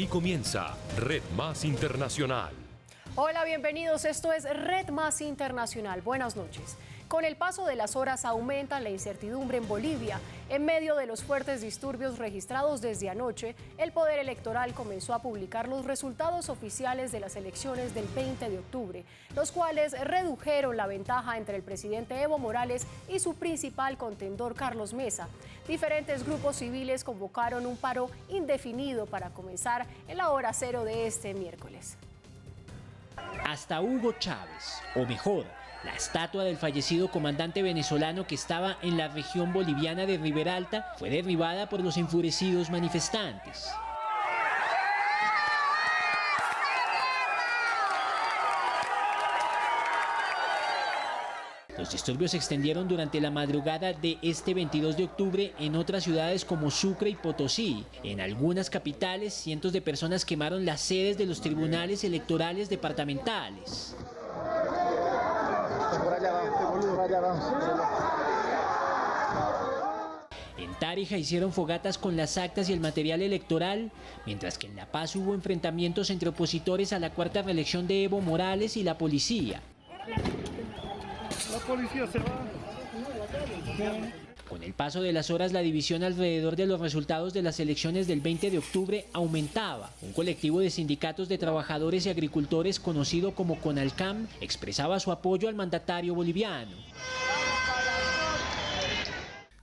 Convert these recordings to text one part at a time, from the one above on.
Aquí comienza Red Más Internacional. Hola, bienvenidos. Esto es Red Más Internacional. Buenas noches. Con el paso de las horas aumenta la incertidumbre en Bolivia. En medio de los fuertes disturbios registrados desde anoche, el Poder Electoral comenzó a publicar los resultados oficiales de las elecciones del 20 de octubre, los cuales redujeron la ventaja entre el presidente Evo Morales y su principal contendor Carlos Mesa. Diferentes grupos civiles convocaron un paro indefinido para comenzar en la hora cero de este miércoles. Hasta Hugo Chávez, o mejor, la estatua del fallecido comandante venezolano que estaba en la región boliviana de Ribera Alta, fue derribada por los enfurecidos manifestantes. Los disturbios se extendieron durante la madrugada de este 22 de octubre en otras ciudades como Sucre y Potosí. En algunas capitales, cientos de personas quemaron las sedes de los tribunales electorales departamentales. En Tarija hicieron fogatas con las actas y el material electoral, mientras que en La Paz hubo enfrentamientos entre opositores a la cuarta reelección de Evo Morales y la policía. La policía se va. Con el paso de las horas, la división alrededor de los resultados de las elecciones del 20 de octubre aumentaba. Un colectivo de sindicatos de trabajadores y agricultores, conocido como CONALCAM, expresaba su apoyo al mandatario boliviano.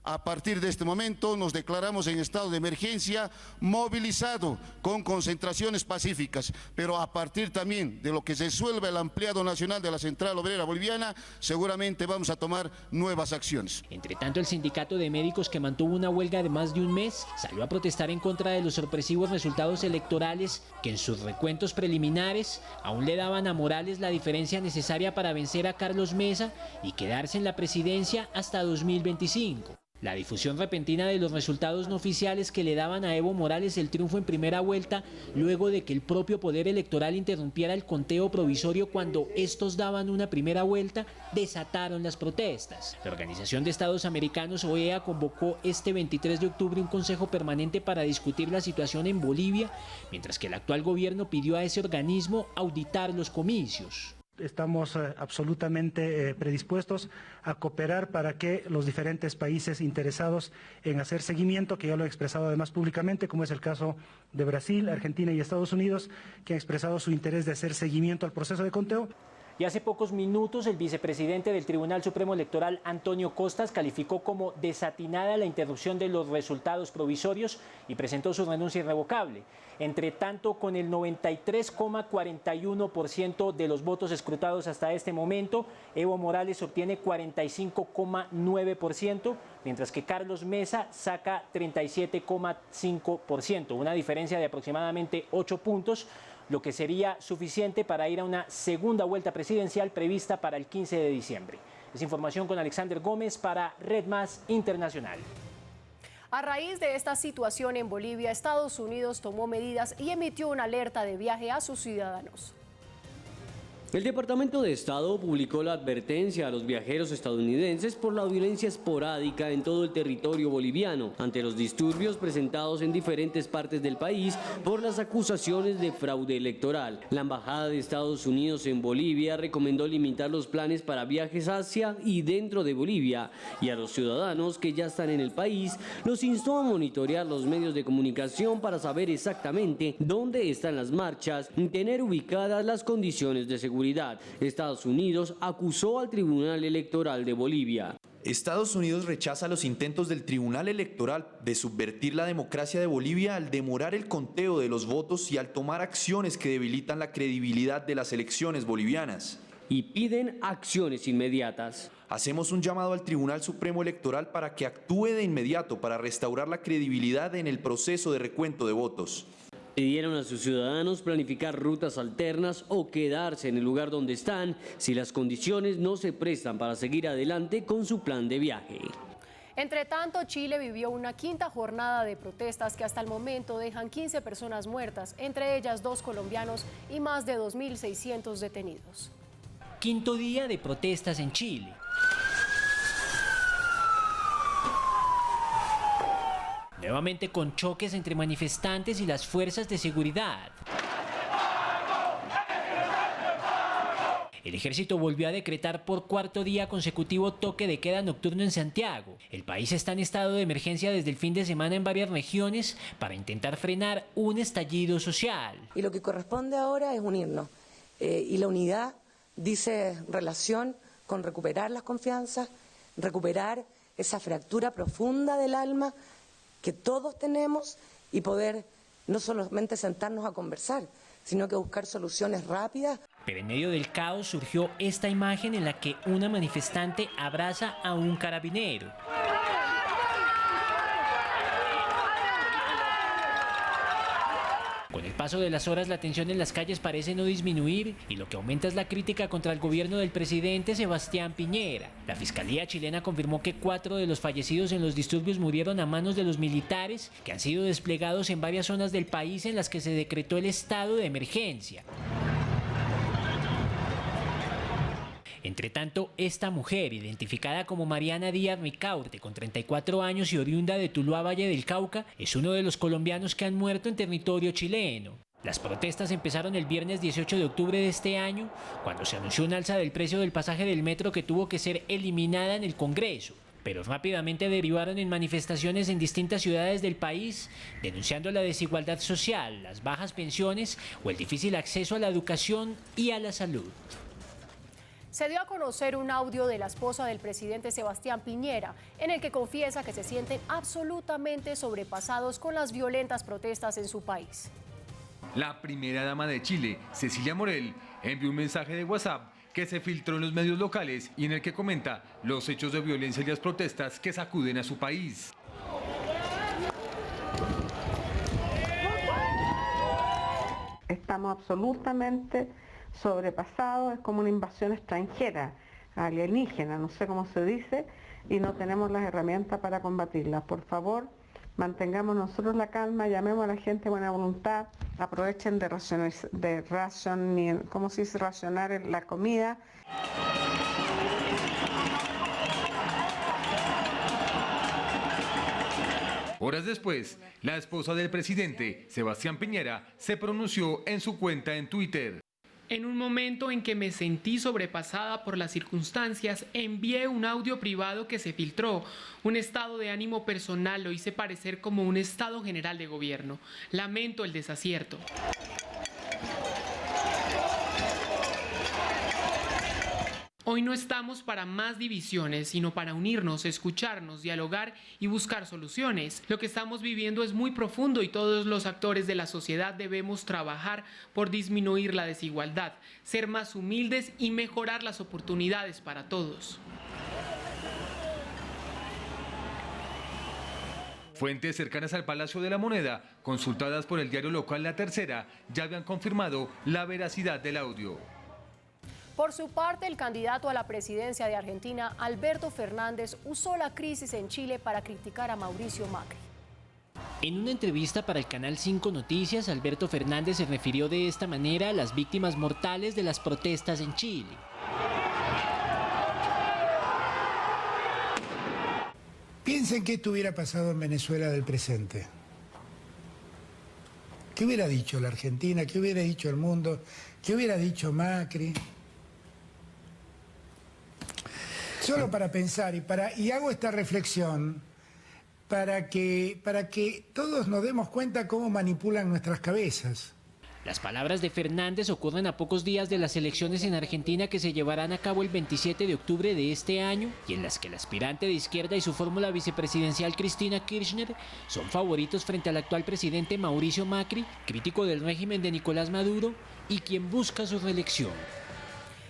A partir de este momento nos declaramos en estado de emergencia movilizado con concentraciones pacíficas, pero a partir también de lo que se resuelva el ampliado nacional de la Central Obrera Boliviana, seguramente vamos a tomar nuevas acciones. Entre tanto, el sindicato de médicos, que mantuvo una huelga de más de un mes, salió a protestar en contra de los sorpresivos resultados electorales que en sus recuentos preliminares aún le daban a Morales la diferencia necesaria para vencer a Carlos Mesa y quedarse en la presidencia hasta 2025. La difusión repentina de los resultados no oficiales que le daban a Evo Morales el triunfo en primera vuelta, luego de que el propio Poder Electoral interrumpiera el conteo provisorio cuando estos daban una primera vuelta, desataron las protestas. La Organización de Estados Americanos, OEA, convocó este 23 de octubre un consejo permanente para discutir la situación en Bolivia, mientras que el actual gobierno pidió a ese organismo auditar los comicios. Estamos absolutamente predispuestos a cooperar para que los diferentes países interesados en hacer seguimiento, que ya lo he expresado además públicamente, como es el caso de Brasil, Argentina y Estados Unidos, que han expresado su interés de hacer seguimiento al proceso de conteo. Y hace pocos minutos el vicepresidente del Tribunal Supremo Electoral, Antonio Costas, calificó como desatinada la interrupción de los resultados provisorios y presentó su renuncia irrevocable. Entre tanto, con el 93,41% de los votos escrutados hasta este momento, Evo Morales obtiene 45,9%, mientras que Carlos Mesa saca 37,5%, una diferencia de aproximadamente 8 puntos, lo que sería suficiente para ir a una segunda vuelta presidencial prevista para el 15 de diciembre. Es información con Alexander Gómez para Red Más Internacional. A raíz de esta situación en Bolivia, Estados Unidos tomó medidas y emitió una alerta de viaje a sus ciudadanos. El Departamento de Estado publicó la advertencia a los viajeros estadounidenses por la violencia esporádica en todo el territorio boliviano ante los disturbios presentados en diferentes partes del país por las acusaciones de fraude electoral. La Embajada de Estados Unidos en Bolivia recomendó limitar los planes para viajes hacia y dentro de Bolivia, y a los ciudadanos que ya están en el país los instó a monitorear los medios de comunicación para saber exactamente dónde están las marchas y tener ubicadas las condiciones de seguridad. Estados Unidos acusó al Tribunal Electoral de Bolivia. Estados Unidos rechaza los intentos del Tribunal Electoral de subvertir la democracia de Bolivia al demorar el conteo de los votos y al tomar acciones que debilitan la credibilidad de las elecciones bolivianas. Y piden acciones inmediatas. Hacemos un llamado al Tribunal Supremo Electoral para que actúe de inmediato para restaurar la credibilidad en el proceso de recuento de votos. Pidieron a sus ciudadanos planificar rutas alternas o quedarse en el lugar donde están si las condiciones no se prestan para seguir adelante con su plan de viaje. Entre tanto, Chile vivió una quinta jornada de protestas que hasta el momento dejan 15 personas muertas, entre ellas 2 colombianos y más de 2.600 detenidos. Quinto día de protestas en Chile. nuevamente con choques entre manifestantes y las fuerzas de seguridad. El ejército volvió a decretar por cuarto día consecutivo toque de queda nocturno en Santiago. El país está en estado de emergencia desde el fin de semana en varias regiones para intentar frenar un estallido social. Y lo que corresponde ahora es unirnos. Y la unidad dice relación con recuperar las confianzas, recuperar esa fractura profunda del alma que todos tenemos y poder no solamente sentarnos a conversar, sino que buscar soluciones rápidas. Pero en medio del caos surgió esta imagen en la que una manifestante abraza a un carabinero. Con el paso de las horas, la tensión en las calles parece no disminuir y lo que aumenta es la crítica contra el gobierno del presidente Sebastián Piñera. La Fiscalía chilena confirmó que 4 de los fallecidos en los disturbios murieron a manos de los militares que han sido desplegados en varias zonas del país en las que se decretó el estado de emergencia. Entre tanto, esta mujer, identificada como Mariana Díaz Ricaurte, con 34 años y oriunda de Tuluá, Valle del Cauca, es uno de los colombianos que han muerto en territorio chileno. Las protestas empezaron el viernes 18 de octubre de este año, cuando se anunció un alza del precio del pasaje del metro que tuvo que ser eliminada en el Congreso. Pero rápidamente derivaron en manifestaciones en distintas ciudades del país, denunciando la desigualdad social, las bajas pensiones o el difícil acceso a la educación y a la salud. Se dio a conocer un audio de la esposa del presidente Sebastián Piñera, en el que confiesa que se sienten absolutamente sobrepasados con las violentas protestas en su país. La primera dama de Chile, Cecilia Morel, envió un mensaje de WhatsApp que se filtró en los medios locales y en el que comenta los hechos de violencia y las protestas que sacuden a su país. Estamos absolutamente sobrepasados, es como una invasión extranjera, alienígena, no sé cómo se dice, y no tenemos las herramientas para combatirla. Por favor, mantengamos nosotros la calma, llamemos a la gente de buena voluntad, aprovechen de racionar la comida. Horas después, la esposa del presidente, Sebastián Piñera, se pronunció en su cuenta en Twitter. En un momento en que me sentí sobrepasada por las circunstancias, envié un audio privado que se filtró. Un estado de ánimo personal lo hice parecer como un estado general de gobierno. Lamento el desacierto. Hoy no estamos para más divisiones, sino para unirnos, escucharnos, dialogar y buscar soluciones. Lo que estamos viviendo es muy profundo y todos los actores de la sociedad debemos trabajar por disminuir la desigualdad, ser más humildes y mejorar las oportunidades para todos. Fuentes cercanas al Palacio de la Moneda, consultadas por el diario local La Tercera, ya habían confirmado la veracidad del audio. Por su parte, el candidato a la presidencia de Argentina, Alberto Fernández, usó la crisis en Chile para criticar a Mauricio Macri. En una entrevista para el Canal 5 Noticias, Alberto Fernández se refirió de esta manera a las víctimas mortales de las protestas en Chile. Piensen qué estuviera pasado en Venezuela del presente. ¿Qué hubiera dicho la Argentina? ¿Qué hubiera dicho el mundo? ¿Qué hubiera dicho Macri? Solo para pensar y hago esta reflexión para que todos nos demos cuenta cómo manipulan nuestras cabezas. Las palabras de Fernández ocurren a pocos días de las elecciones en Argentina que se llevarán a cabo el 27 de octubre de este año y en las que el aspirante de izquierda y su fórmula vicepresidencial Cristina Kirchner son favoritos frente al actual presidente Mauricio Macri, crítico del régimen de Nicolás Maduro y quien busca su reelección.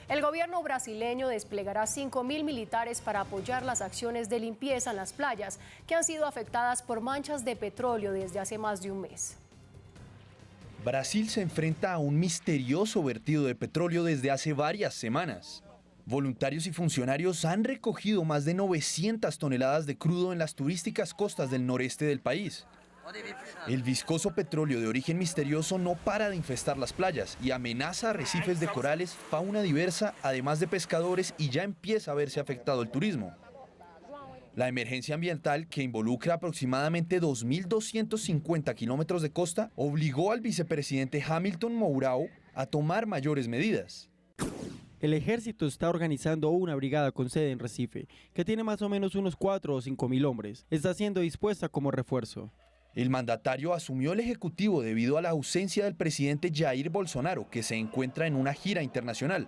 El gobierno brasileño desplegará 5.000 militares para apoyar las acciones de limpieza en las playas que han sido afectadas por manchas de petróleo desde hace más de un mes. Brasil se enfrenta a un misterioso vertido de petróleo desde hace varias semanas. Voluntarios y funcionarios han recogido más de 900 toneladas de crudo en las turísticas costas del noreste del país. El viscoso petróleo de origen misterioso no para de infestar las playas y amenaza arrecifes de corales, fauna diversa, además de pescadores, y ya empieza a verse afectado el turismo. La emergencia ambiental, que involucra aproximadamente 2.250 kilómetros de costa, obligó al vicepresidente Hamilton Mourão a tomar mayores medidas. El ejército está organizando una brigada con sede en Recife, que tiene más o menos unos 4 o 5 mil hombres. Está siendo dispuesta como refuerzo. El mandatario asumió el ejecutivo debido a la ausencia del presidente Jair Bolsonaro, que se encuentra en una gira internacional.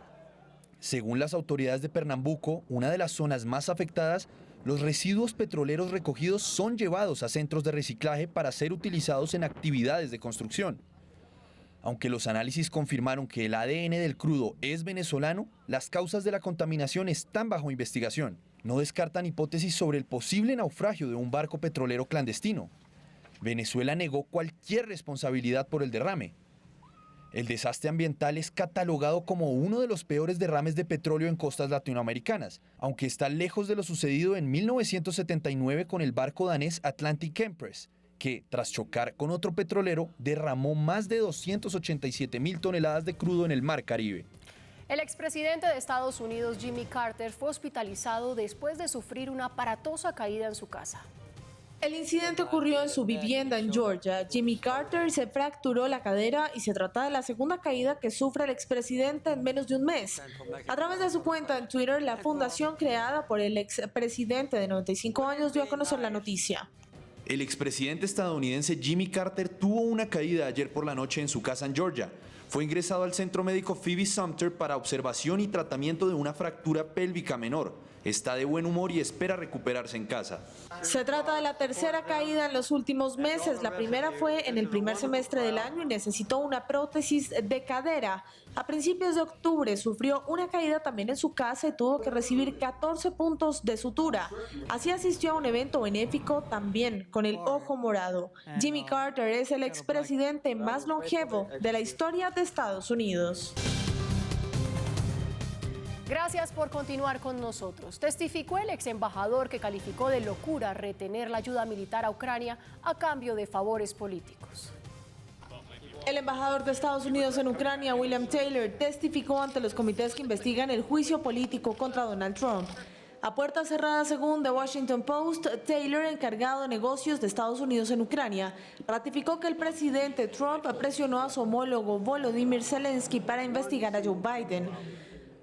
Según las autoridades de Pernambuco, una de las zonas más afectadas, los residuos petroleros recogidos son llevados a centros de reciclaje para ser utilizados en actividades de construcción. Aunque los análisis confirmaron que el ADN del crudo es venezolano, las causas de la contaminación están bajo investigación. No descartan hipótesis sobre el posible naufragio de un barco petrolero clandestino. Venezuela negó cualquier responsabilidad por el derrame. El desastre ambiental es catalogado como uno de los peores derrames de petróleo en costas latinoamericanas, aunque está lejos de lo sucedido en 1979 con el barco danés Atlantic Empress, que, tras chocar con otro petrolero, derramó más de 287.000 toneladas de crudo en el Mar Caribe. El expresidente de Estados Unidos, Jimmy Carter, fue hospitalizado después de sufrir una aparatosa caída en su casa. El incidente ocurrió en su vivienda en Georgia. Jimmy Carter se fracturó la cadera y se trata de la segunda caída que sufre el expresidente en menos de un mes. A través de su cuenta en Twitter, la fundación creada por el expresidente de 95 años dio a conocer la noticia. El expresidente estadounidense Jimmy Carter tuvo una caída ayer por la noche en su casa en Georgia. Fue ingresado al centro médico Phoebe Sumter para observación y tratamiento de una fractura pélvica menor. Está de buen humor y espera recuperarse en casa. Se trata de la tercera caída en los últimos meses. La primera fue en el primer semestre del año y necesitó una prótesis de cadera. A principios de octubre sufrió una caída también en su casa y tuvo que recibir 14 puntos de sutura. Así asistió a un evento benéfico también con el ojo morado. Jimmy Carter es el expresidente más longevo de la historia de Estados Unidos. Gracias por continuar con nosotros. Testificó el ex embajador que calificó de locura retener la ayuda militar a Ucrania a cambio de favores políticos. El embajador de Estados Unidos en Ucrania, William Taylor, testificó ante los comités que investigan el juicio político contra Donald Trump. A puertas cerradas, según The Washington Post, Taylor, encargado de negocios de Estados Unidos en Ucrania, ratificó que el presidente Trump presionó a su homólogo Volodymyr Zelensky para investigar a Joe Biden.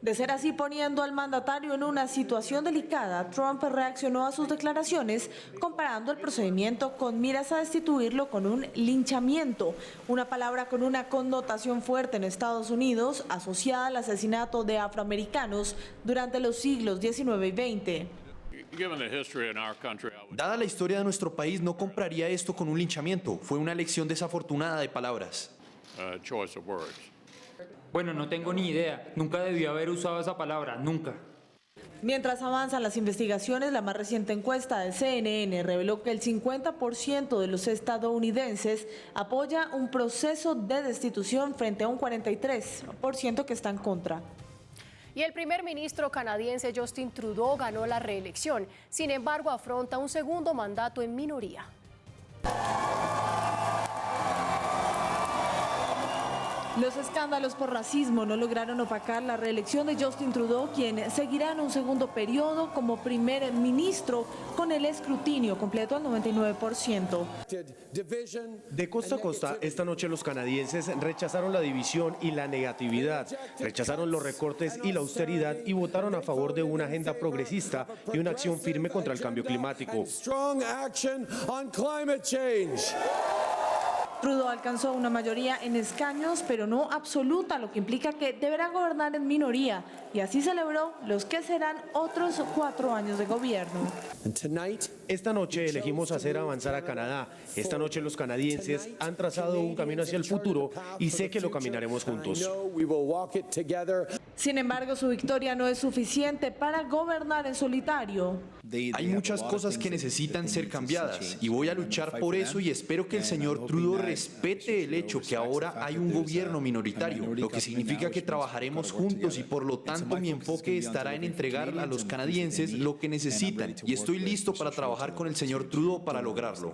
De ser así, poniendo al mandatario en una situación delicada, Trump reaccionó a sus declaraciones comparando el procedimiento con miras a destituirlo con un linchamiento, una palabra con una connotación fuerte en Estados Unidos asociada al asesinato de afroamericanos durante los siglos XIX y XX. Dada la historia de nuestro país, no compraría esto con un linchamiento. Fue una elección desafortunada de palabras. Bueno, no tengo ni idea. Nunca debió haber usado esa palabra, nunca. Mientras avanzan las investigaciones, la más reciente encuesta de CNN reveló que el 50% de los estadounidenses apoya un proceso de destitución frente a un 43% que está en contra. Y el primer ministro canadiense Justin Trudeau ganó la reelección. Sin embargo, afronta un segundo mandato en minoría. Los escándalos por racismo no lograron opacar la reelección de Justin Trudeau, quien seguirá en un segundo periodo como primer ministro con el escrutinio completo al 99%. De costa a costa, esta noche los canadienses rechazaron la división y la negatividad, rechazaron los recortes y la austeridad y votaron a favor de una agenda progresista y una acción firme contra el cambio climático. Trudeau alcanzó una mayoría en escaños, pero no absoluta, lo que implica que deberá gobernar en minoría, y así celebró los que serán otros 4 años de gobierno. Esta noche elegimos hacer avanzar a Canadá. Esta noche los canadienses han trazado un camino hacia el futuro y sé que lo caminaremos juntos. Sin embargo, su victoria no es suficiente para gobernar en solitario. Hay muchas cosas que necesitan ser cambiadas y voy a luchar por eso y espero que el señor Trudeau respete el hecho que ahora hay un gobierno minoritario, lo que significa que trabajaremos juntos y por lo tanto mi enfoque estará en entregar a los canadienses lo que necesitan y estoy listo para trabajar con el señor Trudeau para lograrlo.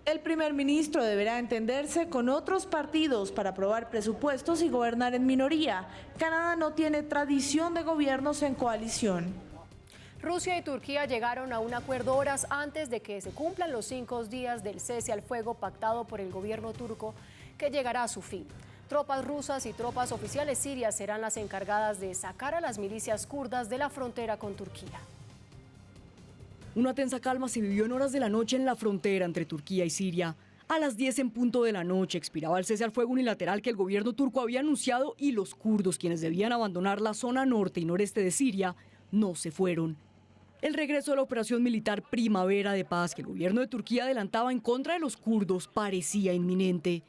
El primer ministro deberá entenderse con otros partidos para aprobar presupuestos y gobernar en minoría. Canadá no tiene tradición de gobiernos en coalición. Rusia y Turquía llegaron a un acuerdo horas antes de que se cumplan los 5 días del cese al fuego pactado por el gobierno turco, que llegará a su fin. Tropas rusas y tropas oficiales sirias serán las encargadas de sacar a las milicias kurdas de la frontera con Turquía. Una tensa calma se vivió en horas de la noche en la frontera entre Turquía y Siria. A las 10 en punto de la noche expiraba el cese al fuego unilateral que el gobierno turco había anunciado y los kurdos, quienes debían abandonar la zona norte y noreste de Siria, no se fueron. El regreso de la operación militar Primavera de Paz que el gobierno de Turquía adelantaba en contra de los kurdos parecía inminente.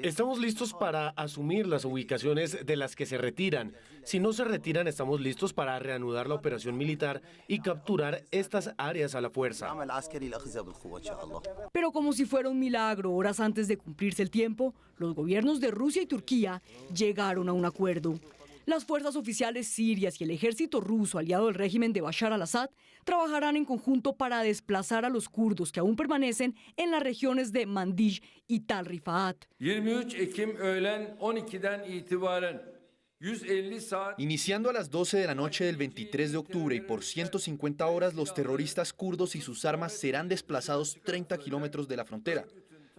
Estamos listos para asumir las ubicaciones de las que se retiran. Si no se retiran, estamos listos para reanudar la operación militar y capturar estas áreas a la fuerza. Pero como si fuera un milagro, horas antes de cumplirse el tiempo, los gobiernos de Rusia y Turquía llegaron a un acuerdo. Las fuerzas oficiales sirias y el ejército ruso aliado del régimen de Bashar al-Assad trabajarán en conjunto para desplazar a los kurdos que aún permanecen en las regiones de Mandij y Tal Rifat. Iniciando a las 12 de la noche del 23 de octubre y por 150 horas, los terroristas kurdos y sus armas serán desplazados 30 kilómetros de la frontera.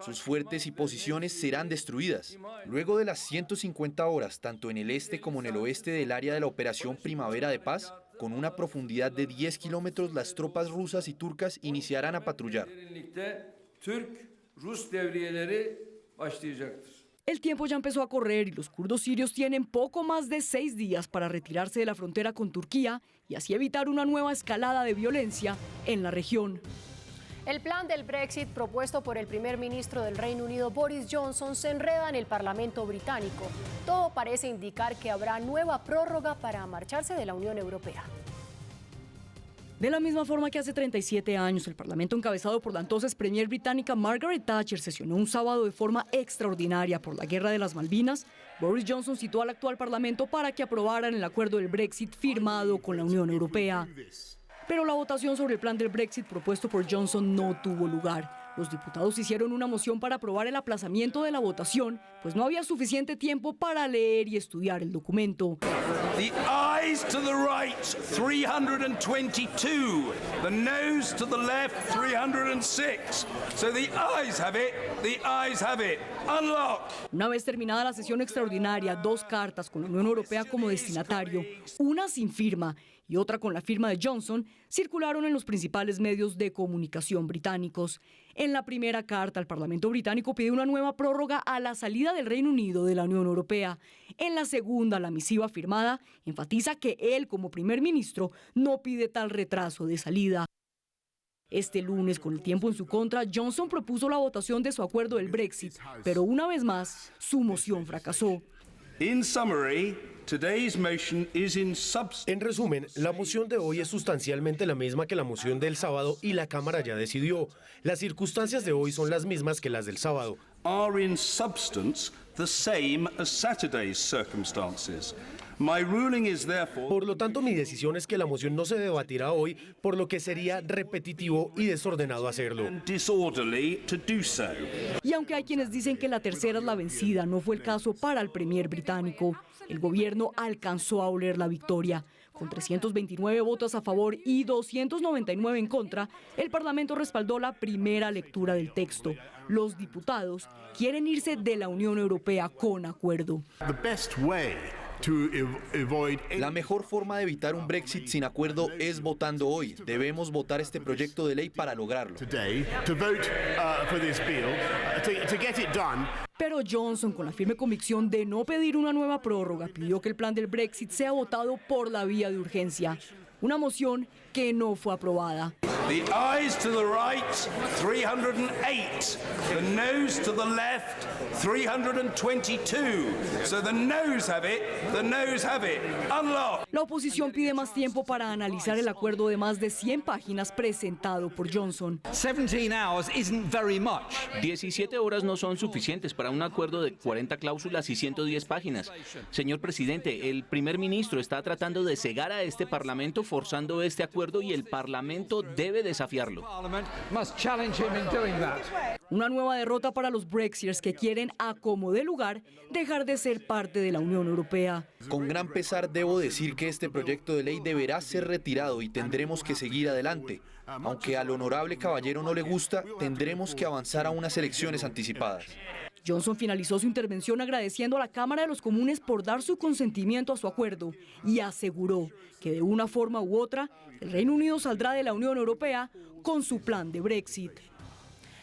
Sus fuertes y posiciones serán destruidas. Luego de las 150 horas, tanto en el este como en el oeste del área de la Operación Primavera de Paz, con una profundidad de 10 kilómetros, las tropas rusas y turcas iniciarán a patrullar. El tiempo ya empezó a correr y los kurdos sirios tienen poco más de 6 días para retirarse de la frontera con Turquía y así evitar una nueva escalada de violencia en la región. El plan del Brexit propuesto por el primer ministro del Reino Unido, Boris Johnson, se enreda en el Parlamento británico. Todo parece indicar que habrá nueva prórroga para marcharse de la Unión Europea. De la misma forma que hace 37 años, el Parlamento encabezado por la entonces premier británica Margaret Thatcher sesionó un sábado de forma extraordinaria por la Guerra de las Malvinas, Boris Johnson citó al actual Parlamento para que aprobaran el acuerdo del Brexit firmado con la Unión Europea. Pero la votación sobre el plan del Brexit propuesto por Johnson no tuvo lugar. Los diputados hicieron una moción para aprobar el aplazamiento de la votación, pues no había suficiente tiempo para leer y estudiar el documento. The ayes to the right, 322. The noes to the left, 306. So the ayes have it, the ayes have it. Unlock. Una vez terminada la sesión extraordinaria, 2 cartas con la Unión Europea como destinatario, una sin firma y otra con la firma de Johnson, circularon en los principales medios de comunicación británicos. En la primera carta, el Parlamento británico pide una nueva prórroga a la salida del Reino Unido de la Unión Europea. En la segunda, la misiva firmada enfatiza que él, como primer ministro, no pide tal retraso de salida. Este lunes, con el tiempo en su contra, Johnson propuso la votación de su acuerdo del Brexit, pero una vez más, su moción fracasó. In summary, today's motion is in substance. En resumen, la moción de hoy es sustancialmente la misma que la moción del sábado y la Cámara ya decidió. Las circunstancias de hoy son las mismas que las del sábado. Are in substance the same as Saturday's circumstances. My ruling is therefore... Por lo tanto, mi decisión es que la moción no se debatirá hoy, por lo que sería repetitivo y desordenado hacerlo. Disorderly to do so. Y aunque hay quienes dicen que la tercera es la vencida, no fue el caso para el premier británico. El gobierno alcanzó a oler la victoria. Con 329 votos a favor y 299 en contra, el Parlamento respaldó la primera lectura del texto. Los diputados quieren irse de la Unión Europea con acuerdo. La mejor forma de evitar un Brexit sin acuerdo es votando hoy. Debemos votar este proyecto de ley para lograrlo. Pero Johnson, con la firme convicción de no pedir una nueva prórroga, pidió que el plan del Brexit sea votado por la vía de urgencia. Una moción que no fue aprobada. The ayes to the right, 308. The noes to the left, 322. So the noes have it, the noes have it. Unlock. La oposición pide más tiempo para analizar el acuerdo de más de 100 páginas presentado por Johnson. 17 hours isn't very much. 17 horas no son suficientes para un acuerdo de 40 cláusulas y 110 páginas. Señor presidente, el primer ministro está tratando de cegar a este parlamento forzando este acuerdo y el Parlamento debe desafiarlo. Una nueva derrota para los Brexiteers que quieren, a como dé lugar, dejar de ser parte de la Unión Europea. Con gran pesar debo decir que este proyecto de ley deberá ser retirado y tendremos que seguir adelante. Aunque al honorable caballero no le gusta, tendremos que avanzar a unas elecciones anticipadas. Johnson finalizó su intervención agradeciendo a la Cámara de los Comunes por dar su consentimiento a su acuerdo y aseguró que de una forma u otra el Reino Unido saldrá de la Unión Europea con su plan de Brexit.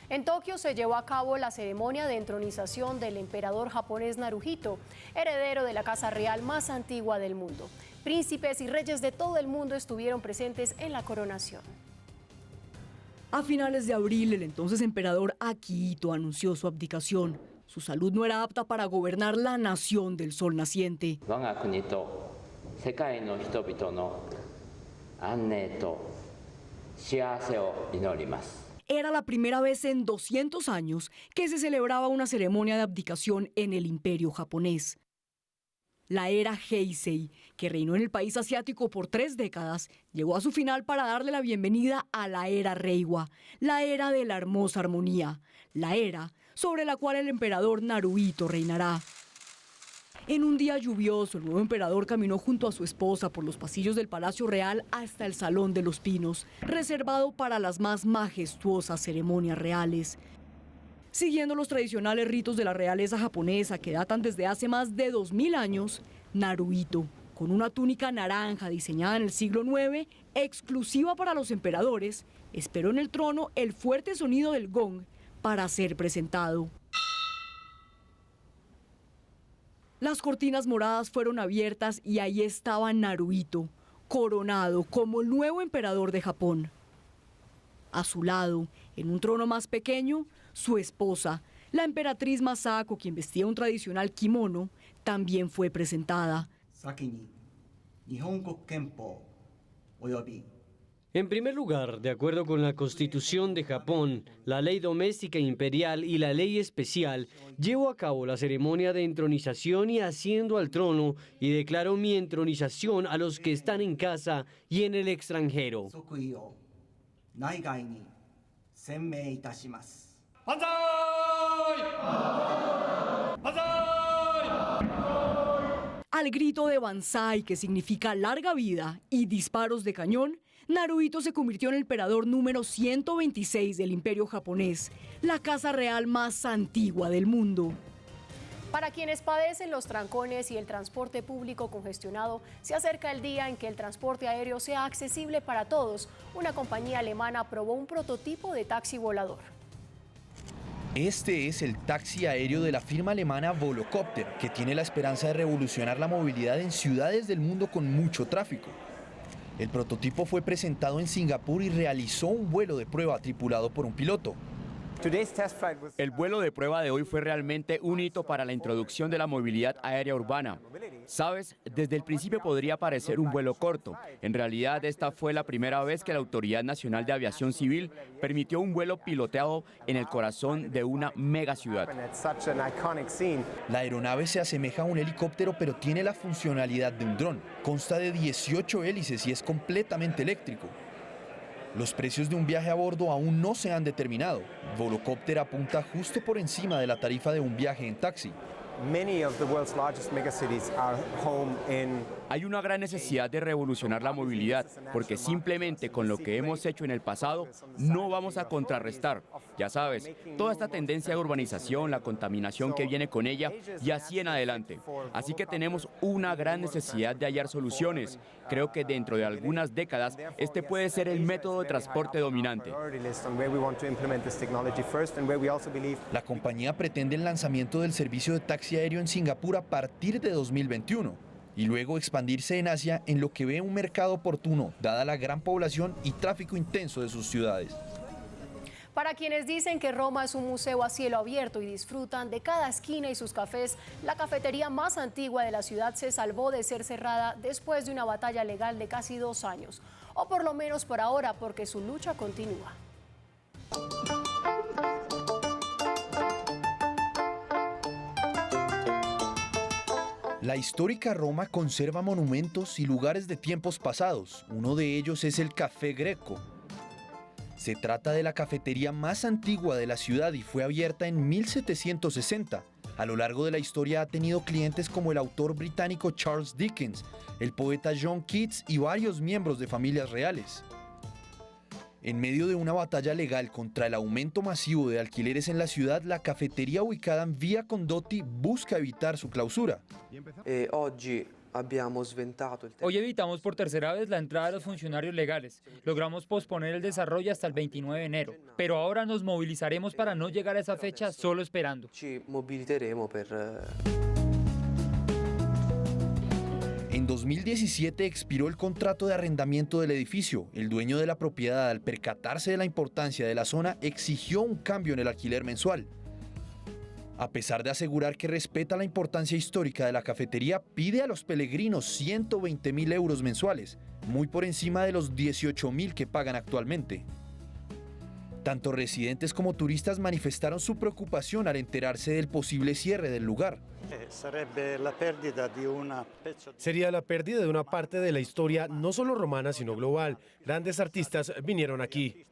En Tokio se llevó a cabo la ceremonia de entronización del emperador japonés Naruhito, heredero de la casa real más antigua del mundo. Príncipes y reyes de todo el mundo estuvieron presentes en la coronación. A finales de abril, el entonces emperador Akihito anunció su abdicación. Su salud no era apta para gobernar la nación del sol naciente. Era la primera vez en 200 años que se celebraba una ceremonia de abdicación en el imperio japonés. La era Heisei, que reinó en el país asiático por 3 décadas, llegó a su final para darle la bienvenida a la era Reiwa, la era de la hermosa armonía, la era sobre la cual el emperador Naruhito reinará. En un día lluvioso, el nuevo emperador caminó junto a su esposa por los pasillos del Palacio Real hasta el Salón de los Pinos, reservado para las más majestuosas ceremonias reales. Siguiendo los tradicionales ritos de la realeza japonesa que datan desde hace más de 2000 años, Naruhito, con una túnica naranja diseñada en el siglo IX, exclusiva para los emperadores, esperó en el trono el fuerte sonido del gong para ser presentado. Las cortinas moradas fueron abiertas y ahí estaba Naruhito, coronado como el nuevo emperador de Japón. A su lado, en un trono más pequeño, su esposa, la emperatriz Masako, quien vestía un tradicional kimono, también fue presentada. En primer lugar, de acuerdo con la Constitución de Japón, la ley doméstica imperial y la ley especial, llevo a cabo la ceremonia de entronización y asciendo al trono y declaro mi entronización a los que están en casa y en el extranjero. Al grito de Banzai, que significa larga vida, y disparos de cañón, Naruhito se convirtió en el emperador número 126 del Imperio japonés, la casa real más antigua del mundo. Para quienes padecen los trancones y el transporte público congestionado, se acerca el día en que el transporte aéreo sea accesible para todos. Una compañía alemana probó un prototipo de taxi volador. Este es el taxi aéreo de la firma alemana Volocopter, que tiene la esperanza de revolucionar la movilidad en ciudades del mundo con mucho tráfico. El prototipo fue presentado en Singapur y realizó un vuelo de prueba tripulado por un piloto. El vuelo de prueba de hoy fue realmente un hito para la introducción de la movilidad aérea urbana. Sabes, desde el principio podría parecer un vuelo corto. En realidad, esta fue la primera vez que la Autoridad Nacional de Aviación Civil permitió un vuelo piloteado en el corazón de una megaciudad. La aeronave se asemeja a un helicóptero, pero tiene la funcionalidad de un dron. Consta de 18 hélices y es completamente eléctrico. Los precios de un viaje a bordo aún no se han determinado. Volocopter apunta justo por encima de la tarifa de un viaje en taxi. Hay una gran necesidad de revolucionar la movilidad, porque simplemente con lo que hemos hecho en el pasado no vamos a contrarrestar. Ya sabes, toda esta tendencia de urbanización, la contaminación que viene con ella y así en adelante. Así que tenemos una gran necesidad de hallar soluciones. Creo que dentro de algunas décadas este puede ser el método de transporte dominante. La compañía pretende el lanzamiento del servicio de taxi aéreo en Singapur a partir de 2021 y luego expandirse en Asia en lo que ve un mercado oportuno, dada la gran población y tráfico intenso de sus ciudades. Para quienes dicen que Roma es un museo a cielo abierto y disfrutan de cada esquina y sus cafés, la cafetería más antigua de la ciudad se salvó de ser cerrada después de una batalla legal de casi 2 años, o por lo menos por ahora, porque su lucha continúa. La histórica Roma conserva monumentos y lugares de tiempos pasados. Uno de ellos es el Café Greco. Se trata de la cafetería más antigua de la ciudad y fue abierta en 1760. A lo largo de la historia ha tenido clientes como el autor británico Charles Dickens, el poeta John Keats y varios miembros de familias reales. En medio de una batalla legal contra el aumento masivo de alquileres en la ciudad, la cafetería ubicada en Via Condotti busca evitar su clausura. Hoy evitamos por tercera vez la entrada de los funcionarios legales. Logramos posponer el desarrollo hasta el 29 de enero, pero ahora nos movilizaremos para no llegar a esa fecha solo esperando. En 2017 expiró el contrato de arrendamiento del edificio. El dueño de la propiedad, al percatarse de la importancia de la zona, exigió un cambio en el alquiler mensual. A pesar de asegurar que respeta la importancia histórica de la cafetería, pide a los peregrinos 120.000 euros mensuales, muy por encima de los 18.000 que pagan actualmente. Tanto residentes como turistas manifestaron su preocupación al enterarse del posible cierre del lugar. Sería la pérdida de una parte de la historia, no solo romana, sino global. Grandes artistas vinieron aquí.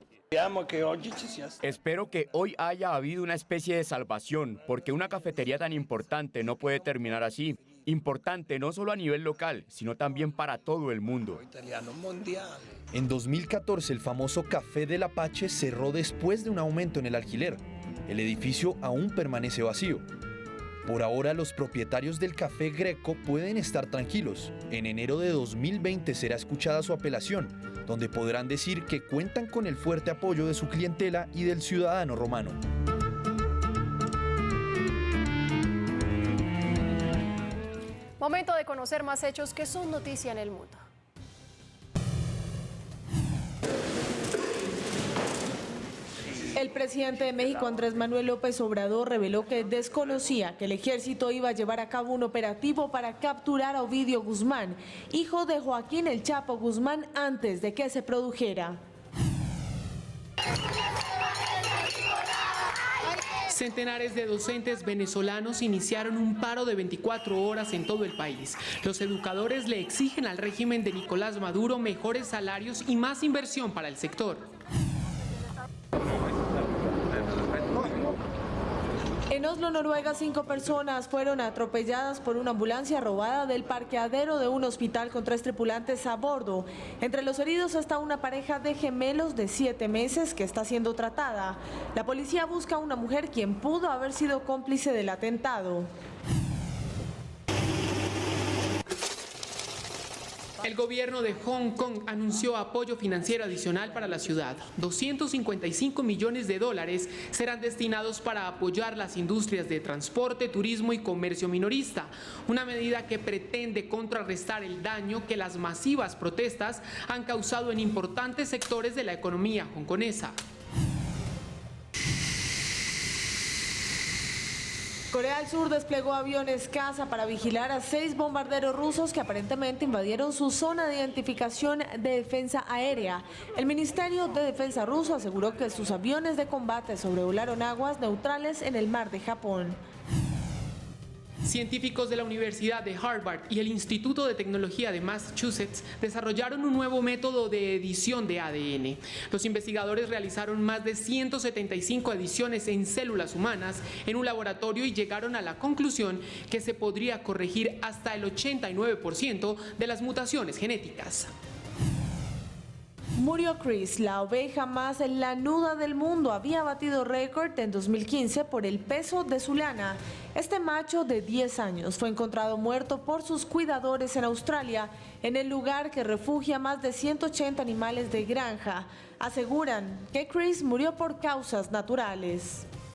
Espero que hoy haya habido una especie de salvación, porque una cafetería tan importante no puede terminar así. Importante no solo a nivel local, sino también para todo el mundo. En 2014, el famoso Café del Apache cerró después de un aumento en el alquiler. El edificio aún permanece vacío. Por ahora, los propietarios del Café Greco pueden estar tranquilos. En enero de 2020 será escuchada su apelación, donde podrán decir que cuentan con el fuerte apoyo de su clientela y del ciudadano romano. Momento de conocer más hechos que son noticia en el mundo. El presidente de México, Andrés Manuel López Obrador, reveló que desconocía que el ejército iba a llevar a cabo un operativo para capturar a Ovidio Guzmán, hijo de Joaquín El Chapo Guzmán, antes de que se produjera. Centenares de docentes venezolanos iniciaron un paro de 24 horas en todo el país. Los educadores le exigen al régimen de Nicolás Maduro mejores salarios y más inversión para el sector. En Oslo, Noruega, 5 personas fueron atropelladas por una ambulancia robada del parqueadero de un hospital con 3 tripulantes a bordo. Entre los heridos está una pareja de gemelos de 7 meses que está siendo tratada. La policía busca a una mujer quien pudo haber sido cómplice del atentado. El gobierno de Hong Kong anunció apoyo financiero adicional para la ciudad. 255 millones de dólares serán destinados para apoyar las industrias de transporte, turismo y comercio minorista, una medida que pretende contrarrestar el daño que las masivas protestas han causado en importantes sectores de la economía hongkonesa. Corea del Sur desplegó aviones caza para vigilar a 6 bombarderos rusos que aparentemente invadieron su zona de identificación de defensa aérea. El Ministerio de Defensa ruso aseguró que sus aviones de combate sobrevolaron aguas neutrales en el mar de Japón. Científicos de la Universidad de Harvard y el Instituto de Tecnología de Massachusetts desarrollaron un nuevo método de edición de ADN. Los investigadores realizaron más de 175 ediciones en células humanas en un laboratorio y llegaron a la conclusión que se podría corregir hasta el 89% de las mutaciones genéticas. Murió Chris, la oveja más lanuda del mundo. Había batido récord en 2015 por el peso de su lana. Este macho de 10 años fue encontrado muerto por sus cuidadores en Australia, en el lugar que refugia más de 180 animales de granja. Aseguran que Chris murió por causas naturales.